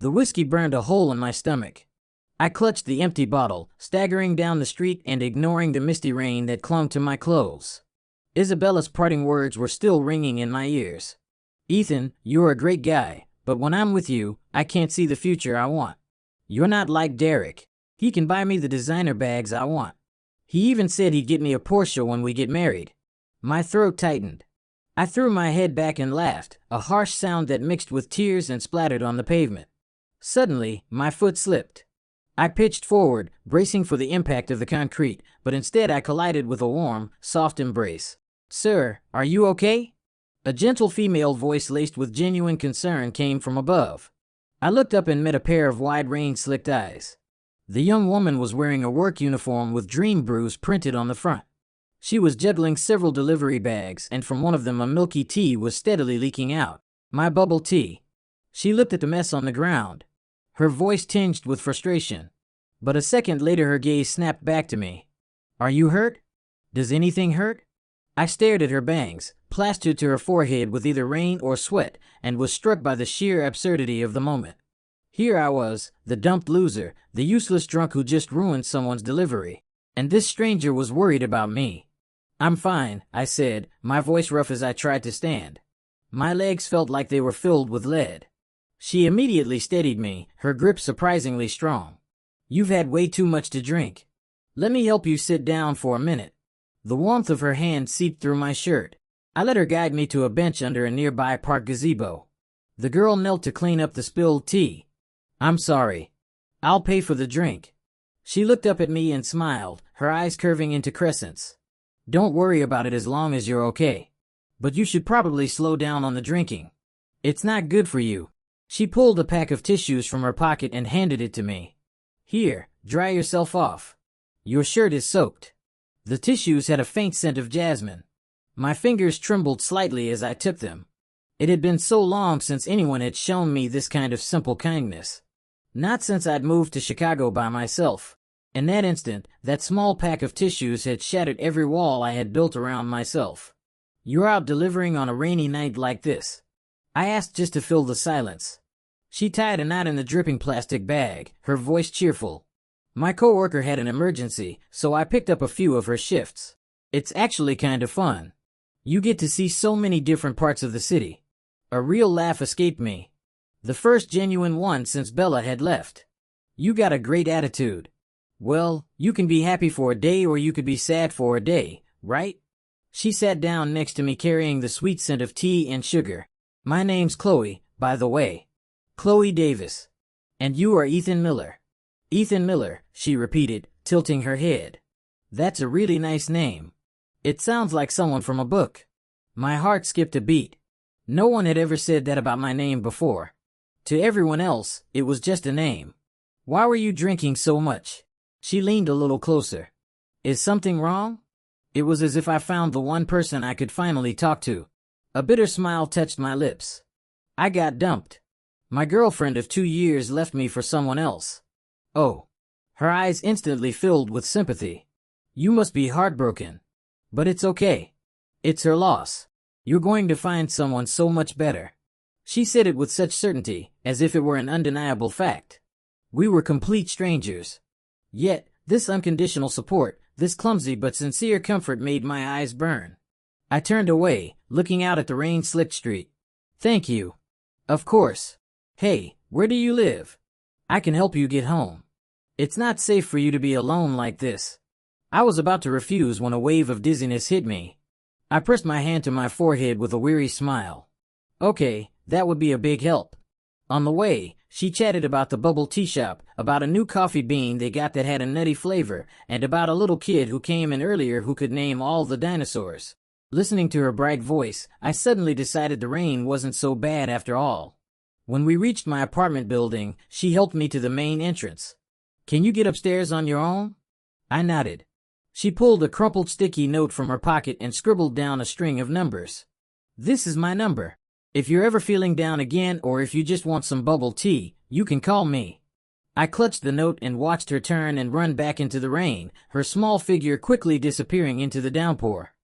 The whiskey burned a hole in my stomach. I clutched the empty bottle, staggering down the street and ignoring the misty rain that clung to my clothes. Isabella's parting words were still ringing in my ears. Ethan, you're a great guy, but when I'm with you, I can't see the future I want. You're not like Derek. He can buy me the designer bags I want. He even said he'd get me a Porsche when we get married. My throat tightened. I threw my head back and laughed, a harsh sound that mixed with tears and splattered on the pavement. Suddenly, my foot slipped. I pitched forward, bracing for the impact of the concrete, but instead I collided with a warm, soft embrace. Sir, are you okay? A gentle female voice laced with genuine concern came from above. I looked up and met a pair of wide-range slicked eyes. The young woman was wearing a work uniform with Dream Brews printed on the front. She was juggling several delivery bags, and from one of them a milky tea was steadily leaking out. My bubble tea. She looked at the mess on the ground, her voice tinged with frustration. But a second later her gaze snapped back to me. Are you hurt? Does anything hurt? I stared at her bangs, plastered to her forehead with either rain or sweat, and was struck by the sheer absurdity of the moment. Here I was, the dumped loser, the useless drunk who just ruined someone's delivery. And this stranger was worried about me. I'm fine, I said, my voice rough as I tried to stand. My legs felt like they were filled with lead. She immediately steadied me, her grip surprisingly strong. You've had way too much to drink. Let me help you sit down for a minute. The warmth of her hand seeped through my shirt. I let her guide me to a bench under a nearby park gazebo. The girl knelt to clean up the spilled tea. I'm sorry. I'll pay for the drink. She looked up at me and smiled, her eyes curving into crescents. Don't worry about it as long as you're okay. But you should probably slow down on the drinking. It's not good for you. She pulled a pack of tissues from her pocket and handed it to me. Here, dry yourself off. Your shirt is soaked. The tissues had a faint scent of jasmine. My fingers trembled slightly as I took them. It had been so long since anyone had shown me this kind of simple kindness. Not since I'd moved to Chicago by myself. In that instant, that small pack of tissues had shattered every wall I had built around myself. You're out delivering on a rainy night like this? I asked just to fill the silence. She tied a knot in the dripping plastic bag, her voice cheerful. My coworker had an emergency, so I picked up a few of her shifts. It's actually kind of fun. You get to see so many different parts of the city. A real laugh escaped me. The first genuine one since Bella had left. You got a great attitude. Well, you can be happy for a day or you could be sad for a day, right? She sat down next to me carrying the sweet scent of tea and sugar. My name's Chloe, by the way. Chloe Davis. And you are Ethan Miller. Ethan Miller, she repeated, tilting her head. That's a really nice name. It sounds like someone from a book. My heart skipped a beat. No one had ever said that about my name before. To everyone else, it was just a name. Why were you drinking so much? She leaned a little closer. Is something wrong? It was as if I found the one person I could finally talk to. A bitter smile touched my lips. I got dumped. My girlfriend of 2 years left me for someone else. Oh. Her eyes instantly filled with sympathy. You must be heartbroken. But it's okay. It's her loss. You're going to find someone so much better. She said it with such certainty, as if it were an undeniable fact. We were complete strangers. Yet, this unconditional support, this clumsy but sincere comfort made my eyes burn. I turned away, looking out at the rain-slicked street. Thank you. Of course. Hey, where do you live? I can help you get home. It's not safe for you to be alone like this. I was about to refuse when a wave of dizziness hit me. I pressed my hand to my forehead with a weary smile. Okay, that would be a big help. On the way, she chatted about the bubble tea shop, about a new coffee bean they got that had a nutty flavor, and about a little kid who came in earlier who could name all the dinosaurs. Listening to her bright voice, I suddenly decided the rain wasn't so bad after all. When we reached my apartment building, she helped me to the main entrance. Can you get upstairs on your own? I nodded. She pulled a crumpled sticky note from her pocket and scribbled down a string of numbers. This is my number. If you're ever feeling down again or if you just want some bubble tea, you can call me. I clutched the note and watched her turn and run back into the rain, her small figure quickly disappearing into the downpour.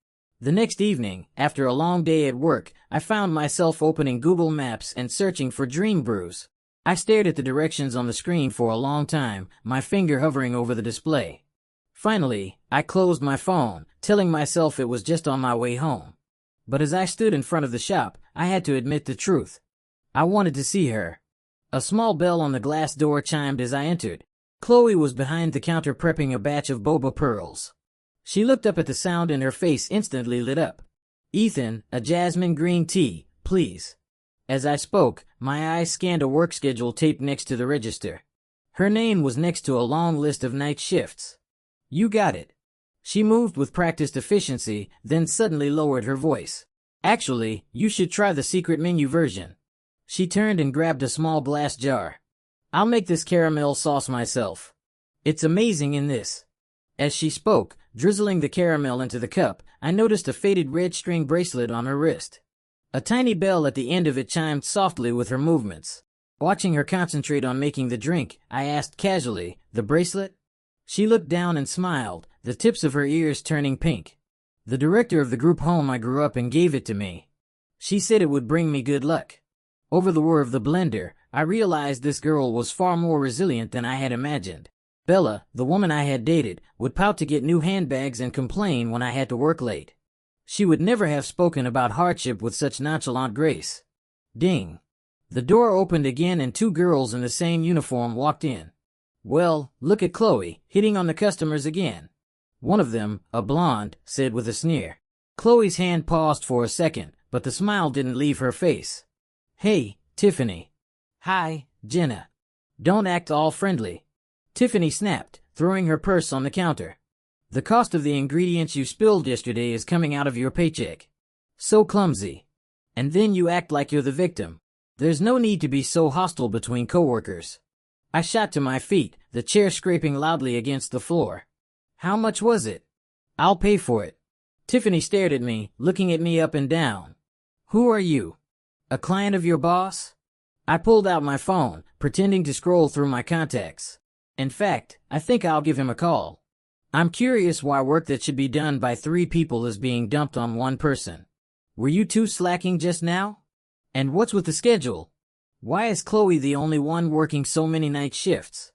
The next evening, after a long day at work, I found myself opening Google Maps and searching for Dream Brews. I stared at the directions on the screen for a long time, my finger hovering over the display. Finally, I closed my phone, telling myself it was just on my way home. But as I stood in front of the shop, I had to admit the truth. I wanted to see her. A small bell on the glass door chimed as I entered. Chloe was behind the counter prepping a batch of boba pearls. She looked up at the sound and her face instantly lit up. "Ethan, a jasmine green tea, please." As I spoke, my eyes scanned a work schedule taped next to the register. Her name was next to a long list of night shifts. "You got it." She moved with practiced efficiency, then suddenly lowered her voice. "Actually, you should try the secret menu version." She turned and grabbed a small glass jar. "I'll make this caramel sauce myself. It's amazing in this." As she spoke, drizzling the caramel into the cup, I noticed a faded red string bracelet on her wrist. A tiny bell at the end of it chimed softly with her movements. Watching her concentrate on making the drink, I asked casually, "The bracelet?" She looked down and smiled, the tips of her ears turning pink. "The director of the group home I grew up in gave it to me. She said it would bring me good luck." Over the whir of the blender, I realized this girl was far more resilient than I had imagined. Bella, the woman I had dated, would pout to get new handbags and complain when I had to work late. She would never have spoken about hardship with such nonchalant grace. Ding. The door opened again and two girls in the same uniform walked in. "Well, look at Chloe, hitting on the customers again." One of them, a blonde, said with a sneer. Chloe's hand paused for a second, but the smile didn't leave her face. "Hey, Tiffany." "Hi, Jenna. Don't act all friendly." Tiffany snapped, throwing her purse on the counter. "The cost of the ingredients you spilled yesterday is coming out of your paycheck. So clumsy. And then you act like you're the victim. There's no need to be so hostile between coworkers." I shot to my feet, the chair scraping loudly against the floor. "How much was it?" "I'll pay for it." Tiffany stared at me, looking at me up and down. "Who are you? A client of your boss?" I pulled out my phone, pretending to scroll through my contacts. "In fact, I think I'll give him a call. I'm curious why work that should be done by 3 people is being dumped on 1 person. Were you 2 slacking just now? And what's with the schedule? Why is Chloe the only one working so many night shifts?"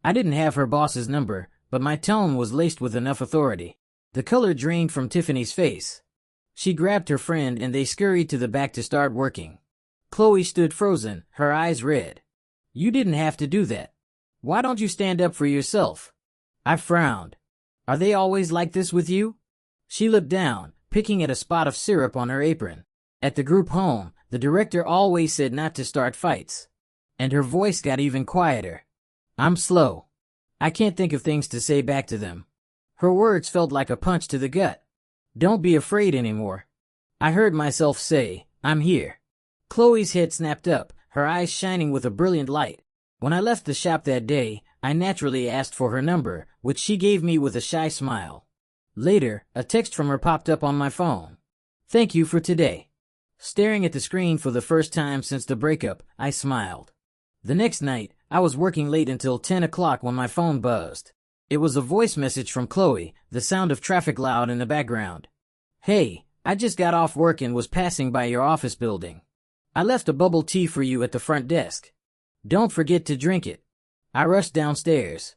I didn't have her boss's number, but my tone was laced with enough authority. The color drained from Tiffany's face. She grabbed her friend and they scurried to the back to start working. Chloe stood frozen, her eyes red. "You didn't have to do that. Why don't you stand up for yourself?" I frowned. "Are they always like this with you?" She looked down, picking at a spot of syrup on her apron. "At the group home, the director always said not to start fights." And her voice got even quieter. "I'm slow. I can't think of things to say back to them." Her words felt like a punch to the gut. "Don't be afraid anymore." I heard myself say, "I'm here." Chloe's head snapped up, her eyes shining with a brilliant light. When I left the shop that day, I naturally asked for her number, which she gave me with a shy smile. Later, a text from her popped up on my phone. "Thank you for today." Staring at the screen for the first time since the breakup, I smiled. The next night, I was working late until 10 o'clock when my phone buzzed. It was a voice message from Chloe, the sound of traffic loud in the background. "Hey, I just got off work and was passing by your office building. I left a bubble tea for you at the front desk. Don't forget to drink it." I rushed downstairs.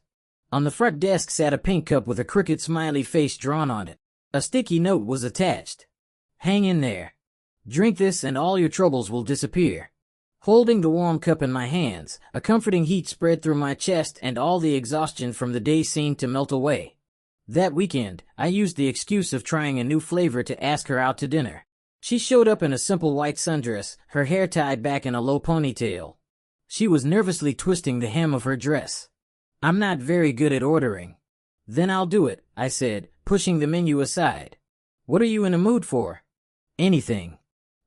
On the front desk sat a pink cup with a crooked smiley face drawn on it. A sticky note was attached. "Hang in there. Drink this and all your troubles will disappear." Holding the warm cup in my hands, a comforting heat spread through my chest and all the exhaustion from the day seemed to melt away. That weekend, I used the excuse of trying a new flavor to ask her out to dinner. She showed up in a simple white sundress, her hair tied back in a low ponytail. She was nervously twisting the hem of her dress. "I'm not very good at ordering." "Then I'll do it," I said, pushing the menu aside. "What are you in a mood for?" "Anything."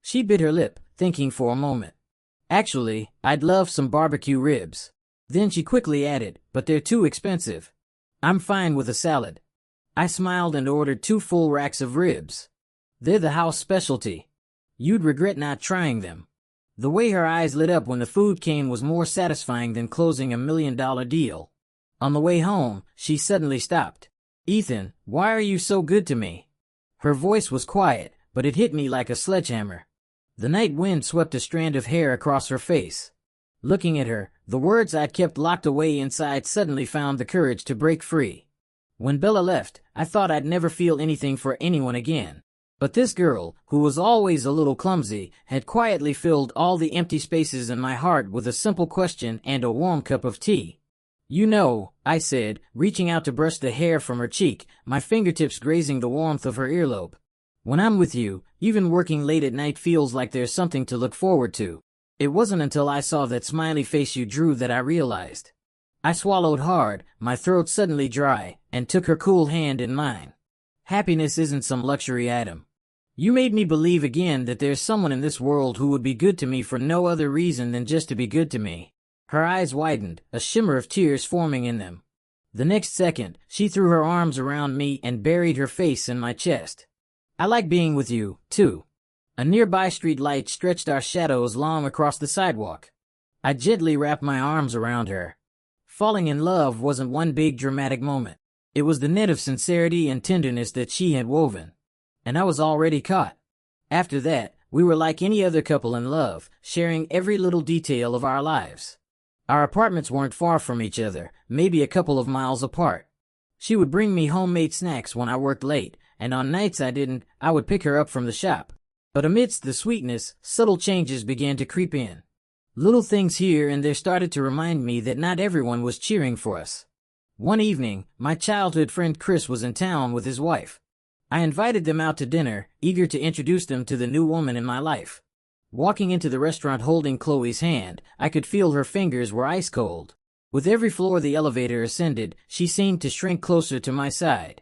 She bit her lip, thinking for a moment. "Actually, I'd love some barbecue ribs." Then she quickly added, "But they're too expensive." "I'm fine with a salad." I smiled and ordered 2 full racks of ribs. "They're the house specialty. You'd regret not trying them." The way her eyes lit up when the food came was more satisfying than closing $1 million deal. On the way home, she suddenly stopped. "Ethan, why are you so good to me?" Her voice was quiet, but it hit me like a sledgehammer. The night wind swept a strand of hair across her face. Looking at her, The words I'd kept locked away inside suddenly found the courage to break free. When Bella left, I thought I'd never feel anything for anyone again. But this girl, who was always a little clumsy, had quietly filled all the empty spaces in my heart with a simple question and a warm cup of tea. "You know," I said, reaching out to brush the hair from her cheek, my fingertips grazing the warmth of her earlobe. "When I'm with you, even working late at night feels like there's something to look forward to." It wasn't until I saw that smiley face you drew that I realized. I swallowed hard, my throat suddenly dry, and took her cool hand in mine. "Happiness isn't some luxury item. You made me believe again that there's someone in this world who would be good to me for no other reason than just to be good to me." Her eyes widened, a shimmer of tears forming in them. The next second, she threw her arms around me and buried her face in my chest. "I like being with you, too." A nearby street light stretched our shadows long across the sidewalk. I gently wrapped my arms around her. Falling in love wasn't one big dramatic moment. It was the net of sincerity and tenderness that she had woven. And I was already caught. After that, we were like any other couple in love, sharing every little detail of our lives. Our apartments weren't far from each other, maybe a couple of miles apart. She would bring me homemade snacks when I worked late, and on nights I didn't, I would pick her up from the shop. But amidst the sweetness, subtle changes began to creep in. Little things here and there started to remind me that not everyone was cheering for us. One evening, my childhood friend Chris was in town with his wife. I invited them out to dinner, eager to introduce them to the new woman in my life. Walking into the restaurant holding Chloe's hand, I could feel her fingers were ice cold. With every floor the elevator ascended, she seemed to shrink closer to my side.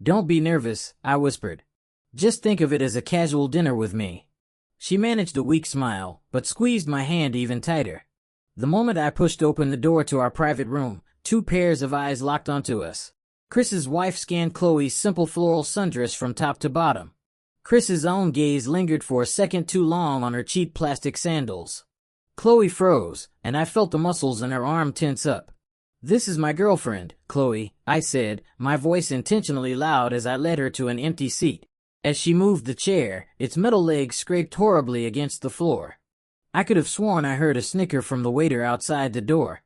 "Don't be nervous," I whispered. "Just think of it as a casual dinner with me." She managed a weak smile, but squeezed my hand even tighter. The moment I pushed open the door to our private room, two pairs of eyes locked onto us. Chris's wife scanned Chloe's simple floral sundress from top to bottom. Chris's own gaze lingered for a second too long on her cheap plastic sandals. Chloe froze, and I felt the muscles in her arm tense up. "This is my girlfriend, Chloe," I said, my voice intentionally loud as I led her to an empty seat. As she moved the chair, its metal legs scraped horribly against the floor. I could have sworn I heard a snicker from the waiter outside the door.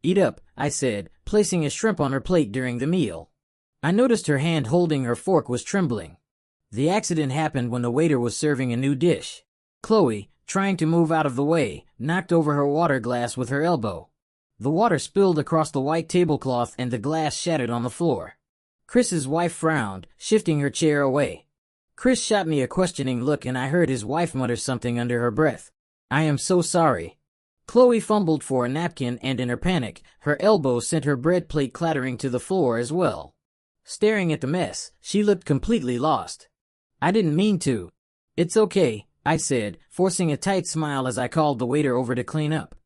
"Eat up," I said, placing a shrimp on her plate during the meal. I noticed her hand holding her fork was trembling. The accident happened when the waiter was serving a new dish. Chloe, trying to move out of the way, knocked over her water glass with her elbow. The water spilled across the white tablecloth and the glass shattered on the floor. Chris's wife frowned, shifting her chair away. Chris shot me a questioning look and I heard his wife mutter something under her breath. "I am so sorry." Chloe fumbled for a napkin and in her panic, her elbow sent her bread plate clattering to the floor as well. Staring at the mess, she looked completely lost. "I didn't mean to." "It's okay," I said, forcing a tight smile as I called the waiter over to clean up.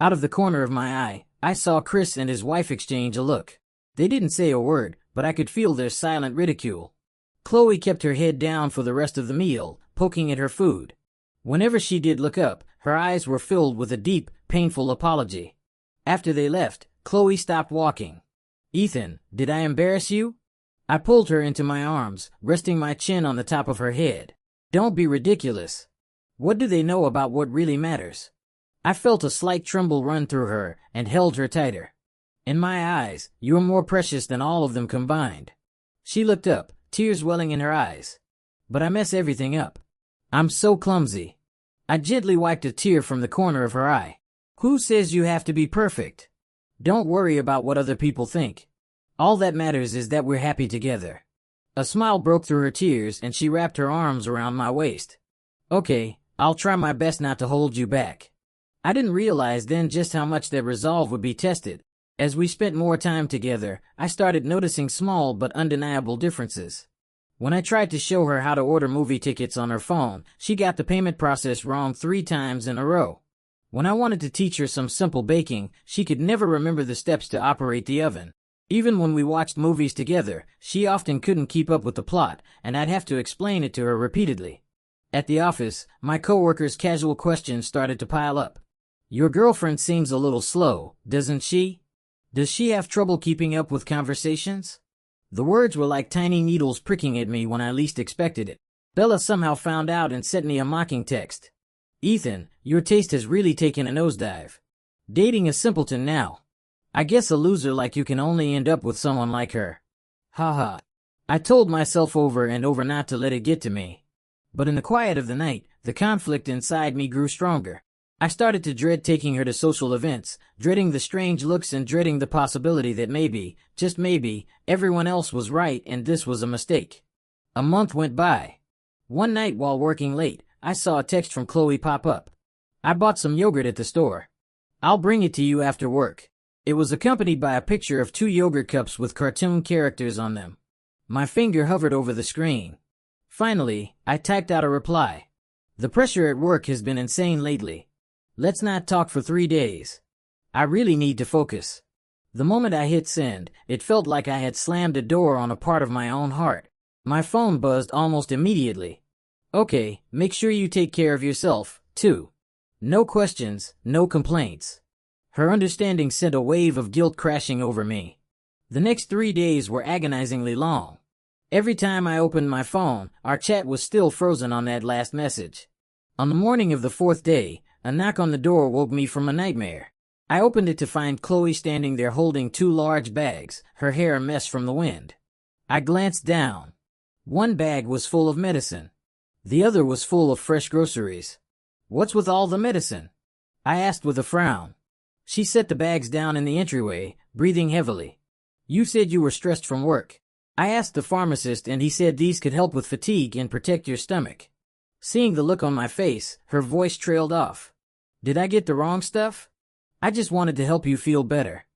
Out of the corner of my eye, I saw Chris and his wife exchange a look. They didn't say a word, but I could feel their silent ridicule. Chloe kept her head down for the rest of the meal, poking at her food. Whenever she did look up, her eyes were filled with a deep, painful apology. After they left, Chloe stopped walking. "Ethan, did I embarrass you?" I pulled her into my arms, resting my chin on the top of her head. "Don't be ridiculous. What do they know about what really matters?" I felt a slight tremble run through her and held her tighter. "In my eyes, you are more precious than all of them combined." She looked up, tears welling in her eyes. "But I mess everything up. I'm so clumsy." I gently wiped a tear from the corner of her eye. "Who says you have to be perfect? Don't worry about what other people think. All that matters is that we're happy together." A smile broke through her tears and she wrapped her arms around my waist. "Okay, I'll try my best not to hold you back." I didn't realize then just how much that resolve would be tested. As we spent more time together, I started noticing small but undeniable differences. When I tried to show her how to order movie tickets on her phone, she got the payment process wrong 3 times in a row. When I wanted to teach her some simple baking, she could never remember the steps to operate the oven. Even when we watched movies together, she often couldn't keep up with the plot, and I'd have to explain it to her repeatedly. At the office, my coworkers' casual questions started to pile up. "Your girlfriend seems a little slow, doesn't she? Does she have trouble keeping up with conversations?" The words were like tiny needles pricking at me when I least expected it. Bella somehow found out and sent me a mocking text. "Ethan, your taste has really taken a nosedive. Dating a simpleton now. I guess a loser like you can only end up with someone like her. Haha. I told myself over and over not to let it get to me. But in the quiet of the night, the conflict inside me grew stronger. I started to dread taking her to social events, dreading the strange looks and dreading the possibility that maybe, just maybe, everyone else was right and this was a mistake. A month went by. One night while working late, I saw a text from Chloe pop up. I bought some yogurt at the store. I'll bring it to you after work. It was accompanied by a picture of 2 yogurt cups with cartoon characters on them. My finger hovered over the screen. Finally, I typed out a reply. The pressure at work has been insane lately. Let's not talk for 3 days. I really need to focus. The moment I hit send, it felt like I had slammed a door on a part of my own heart. My phone buzzed almost immediately. Okay, make sure you take care of yourself, too. No questions, no complaints. Her understanding sent a wave of guilt crashing over me. The next 3 days were agonizingly long. Every time I opened my phone, our chat was still frozen on that last message. On the morning of the 4th day, a knock on the door woke me from a nightmare. I opened it to find Chloe standing there holding 2 large bags, her hair a mess from the wind. I glanced down. One bag was full of medicine. The other was full of fresh groceries. What's with all the medicine? I asked with a frown. She set the bags down in the entryway, breathing heavily. You said you were stressed from work. I asked the pharmacist and he said these could help with fatigue and protect your stomach. Seeing the look on my face, her voice trailed off. Did I get the wrong stuff? I just wanted to help you feel better.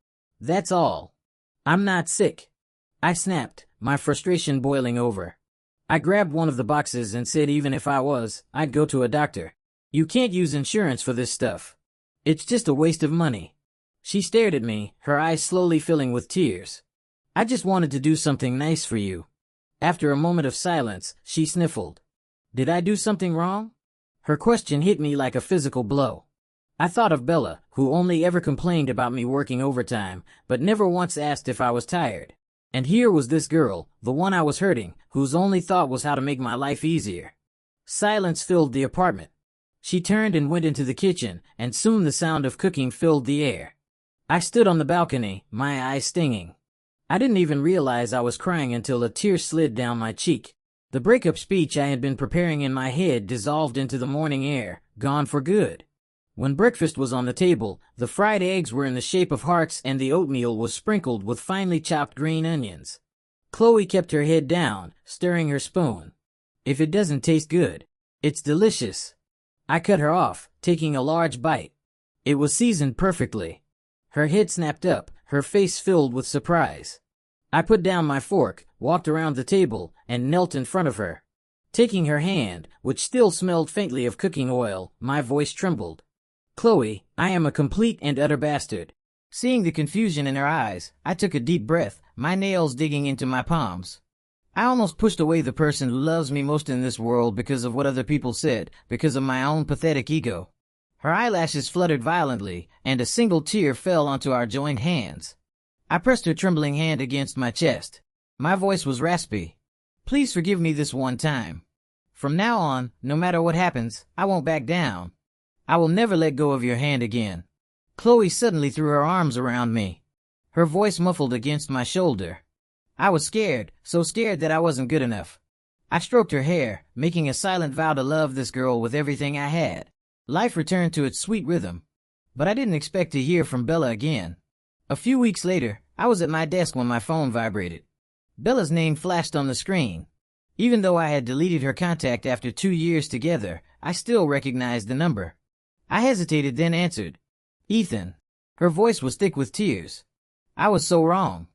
That's all. I'm not sick. I snapped, my frustration boiling over. I grabbed one of the boxes and said even if I was, I'd go to a doctor. You can't use insurance for this stuff. It's just a waste of money. She stared at me, her eyes slowly filling with tears. I just wanted to do something nice for you. After a moment of silence, she sniffled. Did I do something wrong? Her question hit me like a physical blow. I thought of Bella, who only ever complained about me working overtime, but never once asked if I was tired. And here was this girl, the one I was hurting, whose only thought was how to make my life easier. Silence filled the apartment. She turned and went into the kitchen, and soon the sound of cooking filled the air. I stood on the balcony, my eyes stinging. I didn't even realize I was crying until a tear slid down my cheek. The breakup speech I had been preparing in my head dissolved into the morning air, gone for good. When breakfast was on the table, the fried eggs were in the shape of hearts and the oatmeal was sprinkled with finely chopped green onions. Chloe kept her head down, stirring her spoon. If it doesn't taste good, it's delicious. I cut her off, taking a large bite. It was seasoned perfectly. Her head snapped up, her face filled with surprise. I put down my fork, walked around the table, and knelt in front of her. Taking her hand, which still smelled faintly of cooking oil, my voice trembled. Chloe, I am a complete and utter bastard. Seeing the confusion in her eyes, I took a deep breath, my nails digging into my palms. I almost pushed away the person who loves me most in this world because of what other people said, because of my own pathetic ego. Her eyelashes fluttered violently, and a single tear fell onto our joined hands. I pressed her trembling hand against my chest. My voice was raspy. Please forgive me this one time. From now on, no matter what happens, I won't back down. I will never let go of your hand again. Chloe suddenly threw her arms around me. Her voice muffled against my shoulder. I was scared, so scared that I wasn't good enough. I stroked her hair, making a silent vow to love this girl with everything I had. Life returned to its sweet rhythm. But I didn't expect to hear from Bella again. A few weeks later, I was at my desk when my phone vibrated. Bella's name flashed on the screen. Even though I had deleted her contact after 2 years together, I still recognized the number. I hesitated, then answered. Ethan. Her voice was thick with tears. I was so wrong.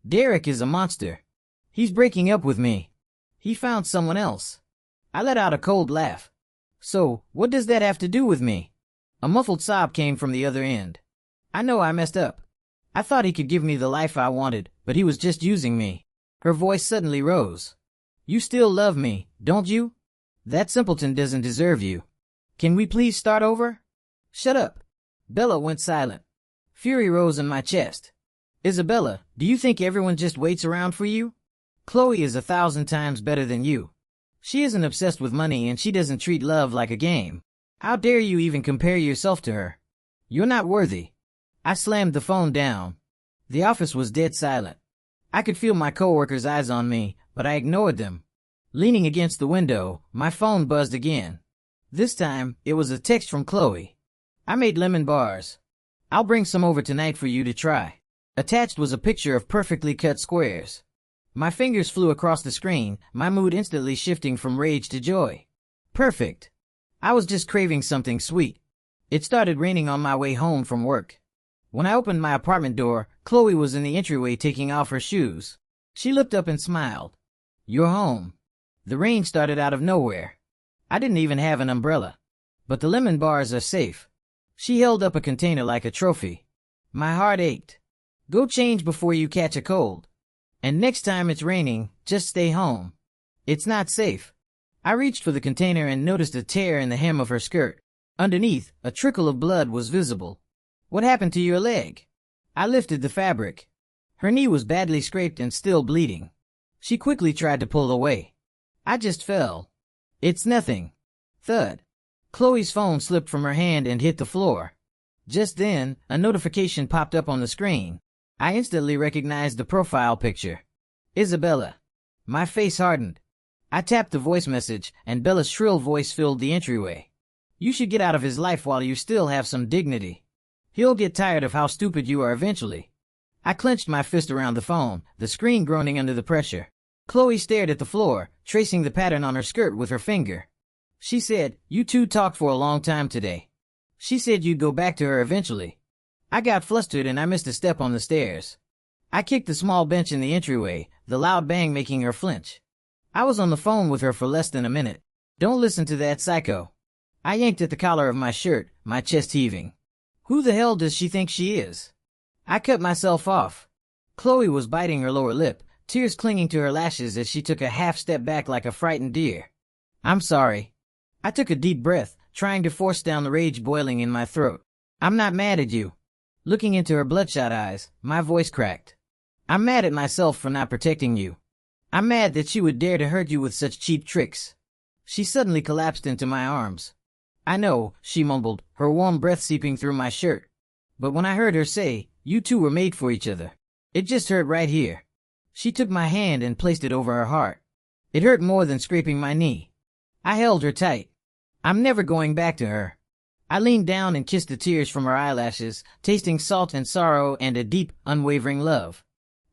Derek is a monster. He's breaking up with me. He found someone else. I let out a cold laugh. So, what does that have to do with me? A muffled sob came from the other end. I know I messed up. I thought he could give me the life I wanted, but he was just using me. Her voice suddenly rose. You still love me, don't you? That simpleton doesn't deserve you. Can we please start over? Shut up. Bella went silent. Fury rose in my chest. Isabella, do you think everyone just waits around for you? Chloe is 1,000 times better than you. She isn't obsessed with money and she doesn't treat love like a game. How dare you even compare yourself to her? You're not worthy. I slammed the phone down. The office was dead silent. I could feel my coworkers' eyes on me, but I ignored them. Leaning against the window, my phone buzzed again. This time, it was a text from Chloe. I made lemon bars. I'll bring some over tonight for you to try. Attached was a picture of perfectly cut squares. My fingers flew across the screen, my mood instantly shifting from rage to joy. Perfect. I was just craving something sweet. It started raining on my way home from work. When I opened my apartment door, Chloe was in the entryway taking off her shoes. She looked up and smiled. You're home. The rain started out of nowhere. I didn't even have an umbrella. But the lemon bars are safe. She held up a container like a trophy. My heart ached. Go change before you catch a cold. And next time it's raining, just stay home. It's not safe. I reached for the container and noticed a tear in the hem of her skirt. Underneath, a trickle of blood was visible. What happened to your leg? I lifted the fabric. Her knee was badly scraped and still bleeding. She quickly tried to pull away. I just fell. It's nothing. Thud. Chloe's phone slipped from her hand and hit the floor. Just then, a notification popped up on the screen. I instantly recognized the profile picture. Isabella. My face hardened. I tapped the voice message, and Bella's shrill voice filled the entryway. You should get out of his life while you still have some dignity. He'll get tired of how stupid you are eventually. I clenched my fist around the phone, the screen groaning under the pressure. Chloe stared at the floor, tracing the pattern on her skirt with her finger. She said, you two talked for a long time today. She said you'd go back to her eventually. I got flustered and I missed a step on the stairs. I kicked the small bench in the entryway, the loud bang making her flinch. I was on the phone with her for less than a minute. Don't listen to that psycho. I yanked at the collar of my shirt, my chest heaving. Who the hell does she think she is? I cut myself off. Chloe was biting her lower lip, tears clinging to her lashes as she took a half step back like a frightened deer. I'm sorry. I took a deep breath, trying to force down the rage boiling in my throat. I'm not mad at you. Looking into her bloodshot eyes, my voice cracked. I'm mad at myself for not protecting you. I'm mad that she would dare to hurt you with such cheap tricks. She suddenly collapsed into my arms. I know, she mumbled, her warm breath seeping through my shirt. But when I heard her say, you two were made for each other, it just hurt right here. She took my hand and placed it over her heart. It hurt more than scraping my knee. I held her tight. I'm never going back to her. I leaned down and kissed the tears from her eyelashes, tasting salt and sorrow and a deep, unwavering love.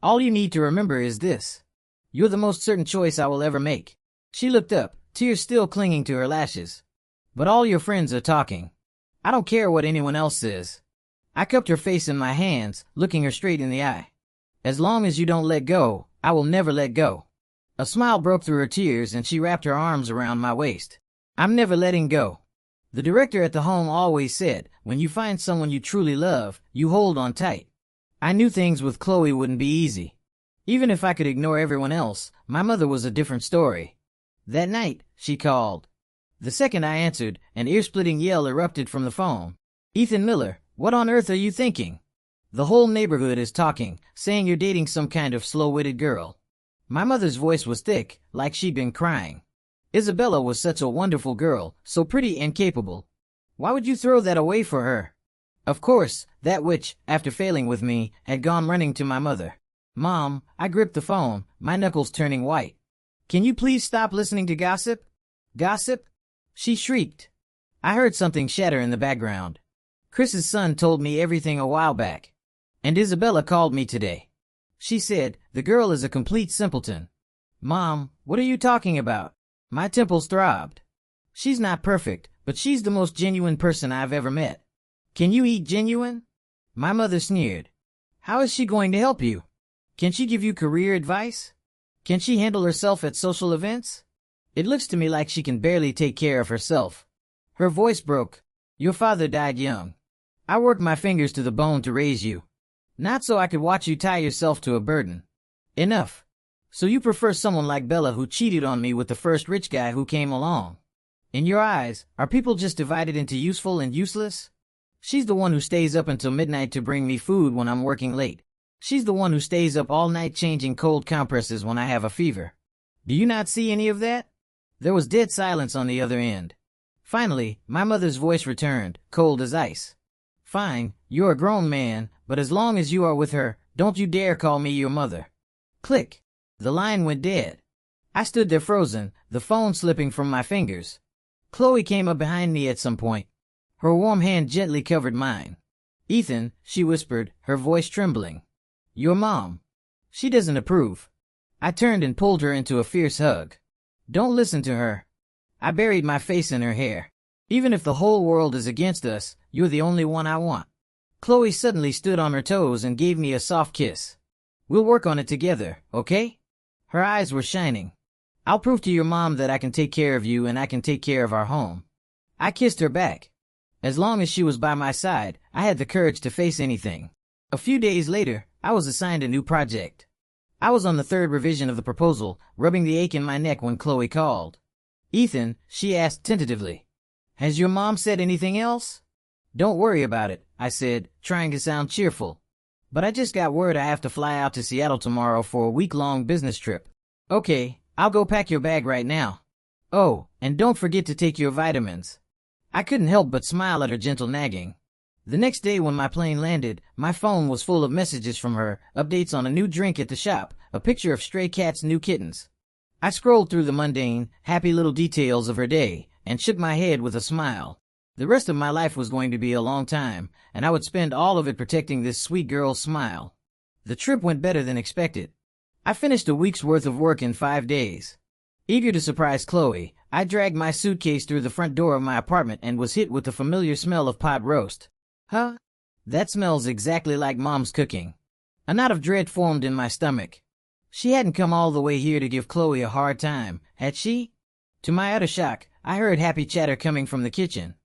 All you need to remember is this. You're the most certain choice I will ever make. She looked up, tears still clinging to her lashes. But all your friends are talking. I don't care what anyone else says. I cupped her face in my hands, looking her straight in the eye. As long as you don't let go, I will never let go. A smile broke through her tears and she wrapped her arms around my waist. I'm never letting go. The director at the home always said, when you find someone you truly love, you hold on tight. I knew things with Chloe wouldn't be easy. Even if I could ignore everyone else, my mother was a different story. That night, she called. The second I answered, an ear-splitting yell erupted from the phone. Ethan Miller, what on earth are you thinking? The whole neighborhood is talking, saying you're dating some kind of slow-witted girl. My mother's voice was thick, like she'd been crying. Isabella was such a wonderful girl, so pretty and capable. Why would you throw that away for her? Of course, that witch, after failing with me, had gone running to my mother. Mom, I gripped the phone, my knuckles turning white. Can you please stop listening to gossip? Gossip? She shrieked. I heard something shatter in the background. Chris's son told me everything a while back. And Isabella called me today. She said, the girl is a complete simpleton. Mom, what are you talking about? My temples throbbed. She's not perfect, but she's the most genuine person I've ever met. Can you eat genuine? My mother sneered. How is she going to help you? Can she give you career advice? Can she handle herself at social events? It looks to me like she can barely take care of herself. Her voice broke. Your father died young. I worked my fingers to the bone to raise you. Not so I could watch you tie yourself to a burden. Enough. So you prefer someone like Bella who cheated on me with the first rich guy who came along. In your eyes, are people just divided into useful and useless? She's the one who stays up until midnight to bring me food when I'm working late. She's the one who stays up all night changing cold compresses when I have a fever. Do you not see any of that? There was dead silence on the other end. Finally, my mother's voice returned, cold as ice. Fine, you're a grown man, but as long as you are with her, don't you dare call me your mother. Click. The line went dead. I stood there frozen, the phone slipping from my fingers. Chloe came up behind me at some point. Her warm hand gently covered mine. Ethan, she whispered, her voice trembling. Your mom. She doesn't approve. I turned and pulled her into a fierce hug. Don't listen to her. I buried my face in her hair. Even if the whole world is against us, you're the only one I want. Chloe suddenly stood on her toes and gave me a soft kiss. We'll work on it together, okay? Her eyes were shining. I'll prove to your mom that I can take care of you and I can take care of our home. I kissed her back. As long as she was by my side, I had the courage to face anything. A few days later, I was assigned a new project. I was on the third revision of the proposal, rubbing the ache in my neck when Chloe called. Ethan, she asked tentatively. Has your mom said anything else? Don't worry about it, I said, trying to sound cheerful. But I just got word I have to fly out to Seattle tomorrow for a week-long business trip. Okay, I'll go pack your bag right now. Oh, and don't forget to take your vitamins. I couldn't help but smile at her gentle nagging. The next day when my plane landed, my phone was full of messages from her, updates on a new drink at the shop, a picture of stray cats' new kittens. I scrolled through the mundane, happy little details of her day, and shook my head with a smile. The rest of my life was going to be a long time, and I would spend all of it protecting this sweet girl's smile. The trip went better than expected. I finished a week's worth of work in 5 days. Eager to surprise Chloe, I dragged my suitcase through the front door of my apartment and was hit with the familiar smell of pot roast. Huh? That smells exactly like Mom's cooking. A knot of dread formed in my stomach. She hadn't come all the way here to give Chloe a hard time, had she? To my utter shock, I heard happy chatter coming from the kitchen.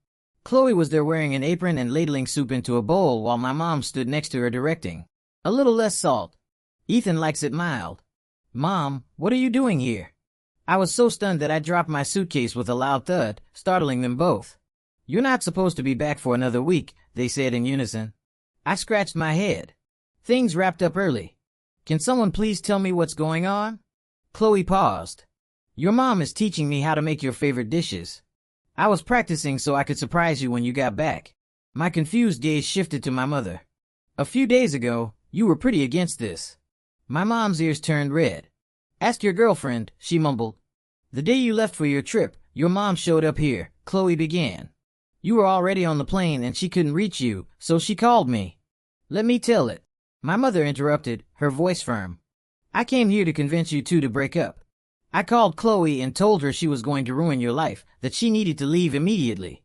Chloe was there wearing an apron and ladling soup into a bowl while my mom stood next to her directing. A little less salt. Ethan likes it mild. Mom, what are you doing here? I was so stunned that I dropped my suitcase with a loud thud, startling them both. You're not supposed to be back for another week, they said in unison. I scratched my head. Things wrapped up early. Can someone please tell me what's going on? Chloe paused. Your mom is teaching me how to make your favorite dishes. I was practicing so I could surprise you when you got back. My confused gaze shifted to my mother. A few days ago, you were pretty against this. My mom's ears turned red. Ask your girlfriend, she mumbled. The day you left for your trip, your mom showed up here, Chloe began. You were already on the plane and she couldn't reach you, so she called me. Let me tell it. My mother interrupted, her voice firm. I came here to convince you two to break up. I called Chloe and told her she was going to ruin your life, that she needed to leave immediately.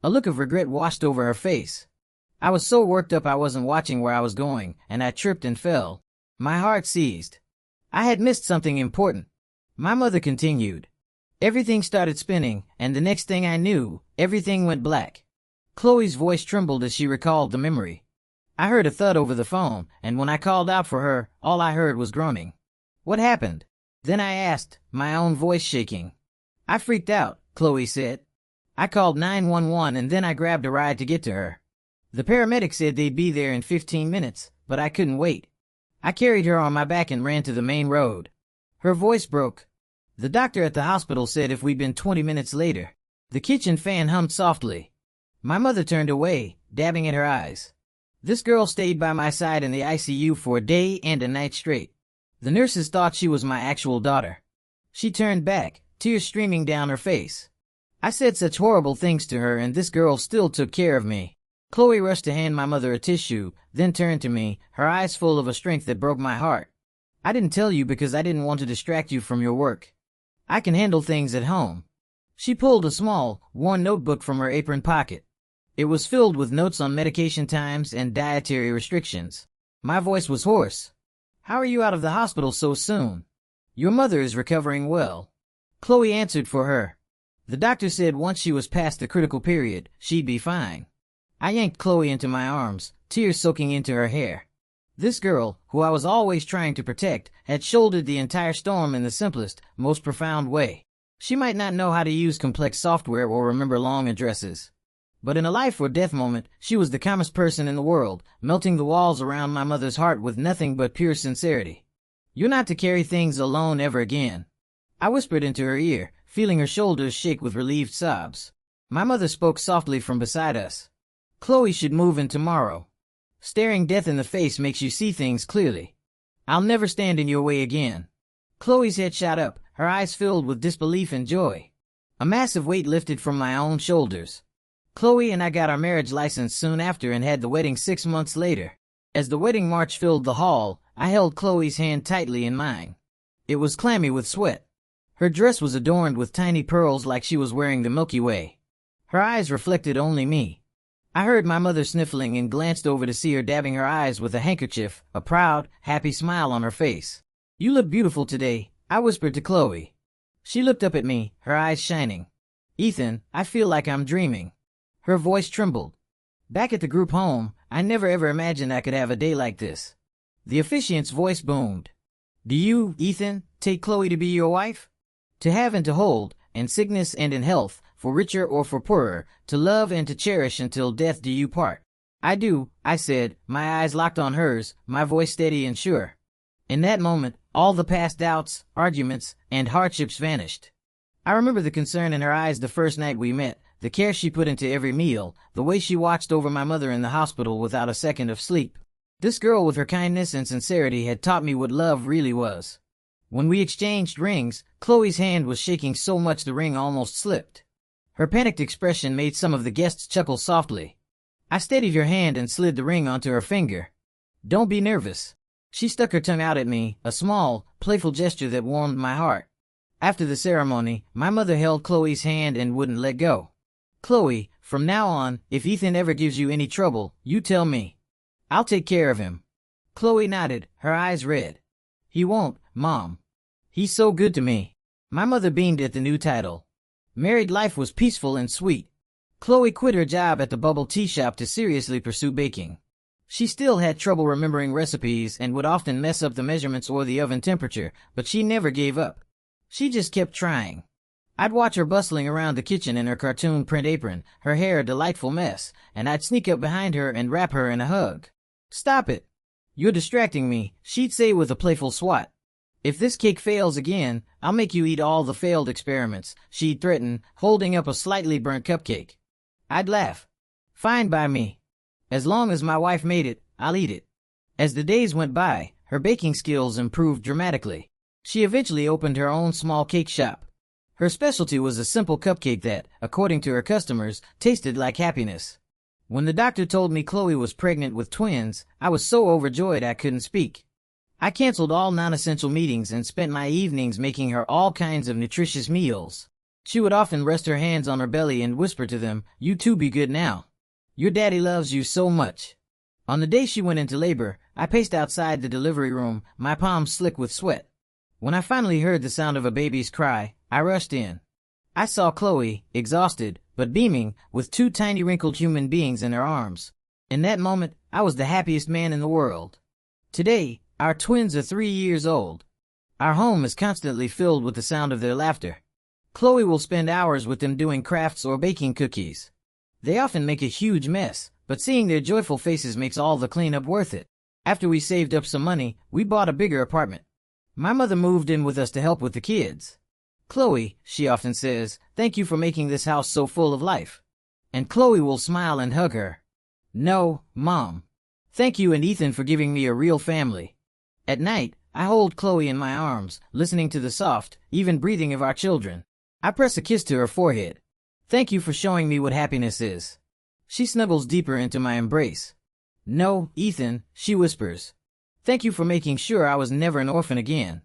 A look of regret washed over her face. I was so worked up I wasn't watching where I was going, and I tripped and fell. My heart seized. I had missed something important. My mother continued. Everything started spinning, and the next thing I knew, everything went black. Chloe's voice trembled as she recalled the memory. I heard a thud over the phone, and when I called out for her, all I heard was groaning. What happened? Then I asked, my own voice shaking. I freaked out, Chloe said. I called 911 and then I grabbed a ride to get to her. The paramedics said they'd be there in 15 minutes, but I couldn't wait. I carried her on my back and ran to the main road. Her voice broke. The doctor at the hospital said if we'd been 20 minutes later. The kitchen fan hummed softly. My mother turned away, dabbing at her eyes. This girl stayed by my side in the ICU for a day and a night straight. The nurses thought she was my actual daughter. She turned back, tears streaming down her face. I said such horrible things to her and this girl still took care of me. Chloe rushed to hand my mother a tissue, then turned to me, her eyes full of a strength that broke my heart. I didn't tell you because I didn't want to distract you from your work. I can handle things at home. She pulled a small, worn notebook from her apron pocket. It was filled with notes on medication times and dietary restrictions. My voice was hoarse. How are you out of the hospital so soon? Your mother is recovering well. Chloe answered for her. The doctor said once she was past the critical period, she'd be fine. I yanked Chloe into my arms, tears soaking into her hair. This girl, who I was always trying to protect, had shouldered the entire storm in the simplest, most profound way. She might not know how to use complex software or remember long addresses. But in a life or death moment, she was the calmest person in the world, melting the walls around my mother's heart with nothing but pure sincerity. You're not to carry things alone ever again. I whispered into her ear, feeling her shoulders shake with relieved sobs. My mother spoke softly from beside us. Chloe should move in tomorrow. Staring death in the face makes you see things clearly. I'll never stand in your way again. Chloe's head shot up, her eyes filled with disbelief and joy. A massive weight lifted from my own shoulders. Chloe and I got our marriage license soon after and had the wedding 6 months later. As the wedding march filled the hall, I held Chloe's hand tightly in mine. It was clammy with sweat. Her dress was adorned with tiny pearls like she was wearing the Milky Way. Her eyes reflected only me. I heard my mother sniffling and glanced over to see her dabbing her eyes with a handkerchief, a proud, happy smile on her face. "You look beautiful today," I whispered to Chloe. She looked up at me, her eyes shining. "Ethan, I feel like I'm dreaming." Her voice trembled. Back at the group home, I never ever imagined I could have a day like this. The officiant's voice boomed. "Do you, Ethan, take Chloe to be your wife? To have and to hold, in sickness and in health, for richer or for poorer, to love and to cherish until death do you part." "I do," I said, my eyes locked on hers, my voice steady and sure. In that moment, all the past doubts, arguments, and hardships vanished. I remember the concern in her eyes the first night we met, the care she put into every meal, the way she watched over my mother in the hospital without a second of sleep. This girl with her kindness and sincerity had taught me what love really was. When we exchanged rings, Chloe's hand was shaking so much the ring almost slipped. Her panicked expression made some of the guests chuckle softly. I steadied her hand and slid the ring onto her finger. "Don't be nervous." She stuck her tongue out at me, a small, playful gesture that warmed my heart. After the ceremony, my mother held Chloe's hand and wouldn't let go. "Chloe, from now on, if Ethan ever gives you any trouble, you tell me. I'll take care of him." Chloe nodded, her eyes red. "He won't, Mom. He's so good to me." My mother beamed at the new title. Married life was peaceful and sweet. Chloe quit her job at the bubble tea shop to seriously pursue baking. She still had trouble remembering recipes and would often mess up the measurements or the oven temperature, but she never gave up. She just kept trying. I'd watch her bustling around the kitchen in her cartoon print apron, her hair a delightful mess, and I'd sneak up behind her and wrap her in a hug. "Stop it. You're distracting me," she'd say with a playful swat. "If this cake fails again, I'll make you eat all the failed experiments," she'd threaten, holding up a slightly burnt cupcake. I'd laugh. "Fine by me. As long as my wife made it, I'll eat it." As the days went by, her baking skills improved dramatically. She eventually opened her own small cake shop. Her specialty was a simple cupcake that, according to her customers, tasted like happiness. When the doctor told me Chloe was pregnant with twins, I was so overjoyed I couldn't speak. I canceled all non-essential meetings and spent my evenings making her all kinds of nutritious meals. She would often rest her hands on her belly and whisper to them, "You too be good now. Your daddy loves you so much." On the day she went into labor, I paced outside the delivery room, my palms slick with sweat. When I finally heard the sound of a baby's cry, I rushed in. I saw Chloe, exhausted, but beaming, with 2 tiny wrinkled human beings in her arms. In that moment, I was the happiest man in the world. Today, our twins are 3 years old. Our home is constantly filled with the sound of their laughter. Chloe will spend hours with them doing crafts or baking cookies. They often make a huge mess, but seeing their joyful faces makes all the cleanup worth it. After we saved up some money, we bought a bigger apartment. My mother moved in with us to help with the kids. "Chloe," she often says, "thank you for making this house so full of life." And Chloe will smile and hug her. "No, Mom. Thank you and Ethan for giving me a real family." At night, I hold Chloe in my arms, listening to the soft, even breathing of our children. I press a kiss to her forehead. "Thank you for showing me what happiness is." She snuggles deeper into my embrace. "No, Ethan," she whispers. "Thank you for making sure I was never an orphan again."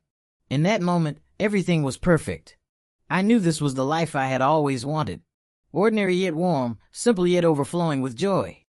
In that moment, everything was perfect. I knew this was the life I had always wanted. Ordinary yet warm, simple yet overflowing with joy.